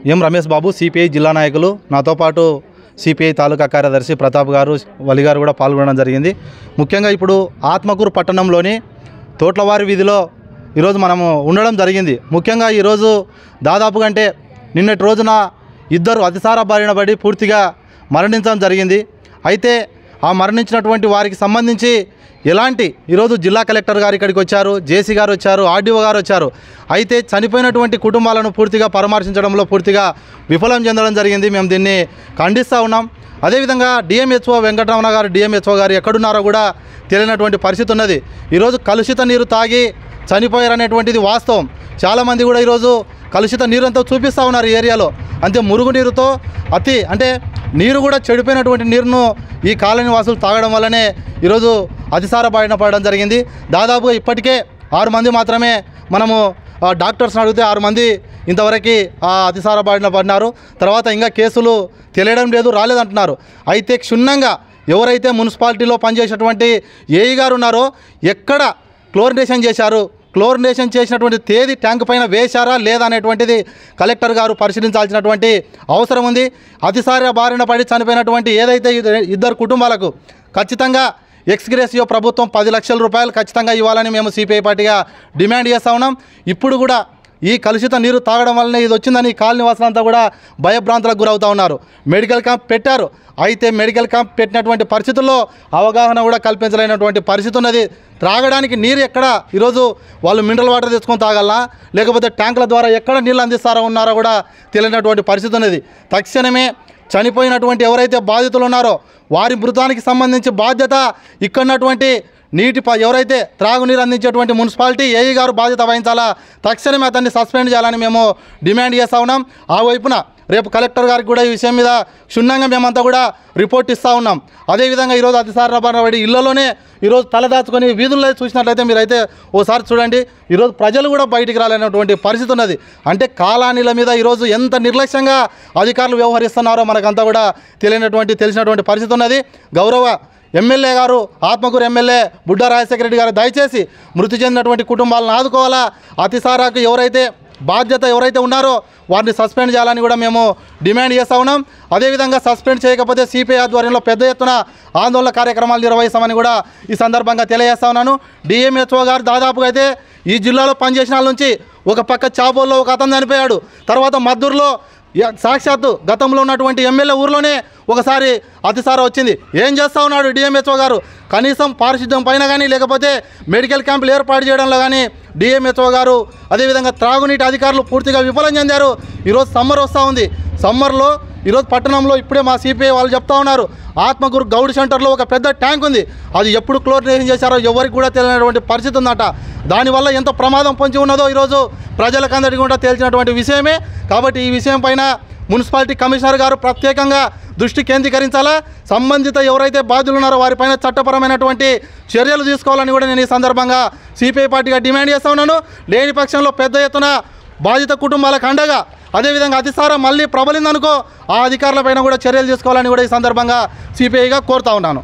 ఎం Ramesh Babu CPI జిల్లా నాయకులు, నాతో పాటు సిపిఐ తాలూకా కార్యదర్శి ప్రతాప్ గారు, వలి గారు కూడా పాల్గొనడం జరిగింది. ముఖ్యంగా ఇప్పుడు ఆత్మకూరు పట్టణంలోని తోట్లవారి వీధిలో ఈరోజు మనము ఉండడం జరిగింది. ముఖ్యంగా ఈరోజు దాదాపుగా అంటే నిన్నటి రోజున ఇద్దరు అతిసార బారిన పడి పూర్తిగా మరణించడం జరిగింది. అయితే ఆ మరణించినటువంటి వారికి సంబంధించి ఎలాంటి ఈరోజు జిల్లా కలెక్టర్ గారు ఇక్కడికి వచ్చారు, జేసీ గారు వచ్చారు, ఆర్డీఓ గారు వచ్చారు. అయితే చనిపోయినటువంటి కుటుంబాలను పూర్తిగా పరామర్శించడంలో పూర్తిగా విఫలం చెందడం జరిగింది. మేము దీన్ని ఖండిస్తూ ఉన్నాం. అదేవిధంగా డిఎంహెచ్ఓ వెంకటరమణ గారు, డిఎంహెచ్ఓ గారు ఎక్కడున్నారో కూడా తెలియనటువంటి పరిస్థితి ఉన్నది. ఈరోజు కలుషిత నీరు తాగి చనిపోయారనేటువంటిది వాస్తవం. చాలామంది కూడా ఈరోజు కలుషిత నీరంతా చూపిస్తూ ఉన్నారు ఈ ఏరియాలో. అంతే మురుగునీరుతో అంటే నీరు కూడా చెడిపోయినటువంటి నీరును ఈ కాలనీ వాసులు తాగడం వల్లనే ఈరోజు అతిసార బారిన పడడం జరిగింది. దాదాపుగా ఇప్పటికే 6 మంది మాత్రమే మనము డాక్టర్స్ని అడిగితే 6 మంది ఇంతవరకు అతిసార బారిన పడినారు. తర్వాత ఇంకా కేసులు తెలియడం లేదు, రాలేదంటున్నారు. అయితే క్షుణ్ణంగా ఎవరైతే మున్సిపాలిటీలో పనిచేసేటువంటి ఏఈ గారు ఉన్నారో ఎక్కడ క్లోరినేషన్ చేశారు, క్లోరినేషన్ చేసినటువంటి తేదీ ట్యాంక్ పైన వేశారా లేదా అనేటువంటిది కలెక్టర్ గారు పరిశీలించాల్సినటువంటి అవసరం ఉంది. అతిసార బారిన పడి చనిపోయినటువంటి ఏదైతే ఇద్దరు కుటుంబాలకు ఖచ్చితంగా ఎక్స్గ్రేసియో ప్రభుత్వం 10 లక్షల రూపాయలు ఖచ్చితంగా ఇవ్వాలని మేము సిపిఐ పార్టీగా డిమాండ్ చేస్తూ ఉన్నాం. ఇప్పుడు కూడా ఈ కలుషిత నీరు తాగడం వల్లనే ఇది వచ్చిందని కాలనీ వాసులంతా కూడా భయభ్రాంతులకు గురవుతూ ఉన్నారు. మెడికల్ క్యాంప్ పెట్టారు. అయితే మెడికల్ క్యాంప్ పెట్టినటువంటి పరిస్థితుల్లో అవగాహన కూడా కల్పించలేనటువంటి పరిస్థితి ఉన్నది. త్రాగడానికి నీరు ఎక్కడ ఈరోజు వాళ్ళు మినరల్ వాటర్ తెచ్చుకొని తాగాలనా లేకపోతే ట్యాంకుల ద్వారా ఎక్కడ నీళ్ళు అందిస్తారో ఉన్నారో కూడా తెలియనటువంటి పరిస్థితి ఉన్నది. తక్షణమే చనిపోయినటువంటి ఎవరైతే బాధితులు ఉన్నారో వారి మృతానికి సంబంధించి బాధ్యత ఇక్కడున్నటువంటి ఎవరైతే త్రాగునీరు అందించేటువంటి మున్సిపాలిటీ ఏఈ గారు బాధ్యత వహించాలా. తక్షణమే అతన్ని సస్పెండ్ చేయాలని మేము డిమాండ్ చేస్తూ ఉన్నాం. ఆ వైపున రేపు కలెక్టర్ గారికి కూడా ఈ విషయం మీద క్షుణ్ణంగా మేమంతా కూడా రిపోర్ట్ ఇస్తూ ఉన్నాం. అదేవిధంగా ఈరోజు అతిసార బారిన పడి ఇళ్లలోనే ఈరోజు తలదాచుకొని వీధుల్లో చూసినట్లయితే మీరైతే ఓసారి చూడండి. ఈరోజు ప్రజలు కూడా బయటికి రాలేనటువంటి పరిస్థితి ఉన్నది. అంటే కాలనీల మీద ఈరోజు ఎంత నిర్లక్ష్యంగా అధికారులు వ్యవహరిస్తున్నారో మనకంతా కూడా తెలిసినటువంటి పరిస్థితి ఉన్నది. గౌరవ ఎమ్మెల్యే గారు, ఆత్మకూరు ఎమ్మెల్యే బుడ్డా రాజశేఖర రెడ్డి గారు దయచేసి మృతి చెందినటువంటి కుటుంబాలను ఆదుకోవాలా. అతిసారాకు ఎవరైతే ఉన్నారో వారిని సస్పెండ్ చేయాలని కూడా మేము డిమాండ్ చేస్తూ ఉన్నాం. అదేవిధంగా సస్పెండ్ చేయకపోతే సిపిఐ ఆధ్వర్యంలో పెద్ద ఎత్తున ఆందోళన కార్యక్రమాలు నిర్వహిస్తామని కూడా ఈ సందర్భంగా తెలియజేస్తా ఉన్నాను. డిఎంహెచ్ఓ గారు దాదాపుగా అయితే ఈ జిల్లాలో పనిచేసిన వాళ్ళ నుంచి ఒక పక్క చాబోల్లో ఒక అతను చనిపోయాడు. తర్వాత మద్దూరులో సాక్షాత్తు గతంలో ఉన్నటువంటి ఎమ్మెల్యే ఊర్లోనే ఒకసారి అతిసార వచ్చింది. ఏం చేస్తూ ఉన్నాడు డిఎంహెచ్ఓ గారు? కనీసం పారిశుద్ధ్యం పైన కానీ లేకపోతే మెడికల్ క్యాంపులు ఏర్పాటు చేయడంలో కానీ డిఎంహెచ్ఓ గారు, అదేవిధంగా త్రాగునీటి అధికారులు పూర్తిగా విఫలం చెందారు. ఈరోజు సమ్మర్ వస్తూ ఉంది. సమ్మర్లో ఈరోజు పట్టణంలో ఇప్పుడే మా సిపిఐ వాళ్ళు చెప్తా ఉన్నారు, ఆత్మకూరు గౌడ్ సెంటర్లో ఒక పెద్ద ట్యాంక్ ఉంది. అది ఎప్పుడు క్లోరినేషన్ చేశారో ఎవరికి కూడా తెలియనటువంటి పరిస్థితి ఉందట. దానివల్ల ఎంత ప్రమాదం పొంచి ఉన్నదో ఈరోజు ప్రజలకందరికీ కూడా తెలిసినటువంటి విషయమే. కాబట్టి ఈ విషయం పైన మున్సిపాలిటీ కమిషనర్ గారు ప్రత్యేకంగా దృష్టి కేంద్రీకరించాలా. సంబంధిత ఎవరైతే బాధ్యులు ఉన్నారో వారిపైన చట్టపరమైనటువంటి చర్యలు తీసుకోవాలని కూడా నేను ఈ సందర్భంగా సిపిఐ పార్టీగా డిమాండ్ చేస్తూ ఉన్నాను. లేని పక్షంలో పెద్ద ఎత్తున బాధిత కుటుంబాలకు అండగా, అదేవిధంగా అతిసార మళ్ళీ ప్రబలిందనుకో ఆ అధికారులపైన కూడా చర్యలు తీసుకోవాలని కూడా ఈ సందర్భంగా సిపిఐగా కోరుతా ఉన్నాను.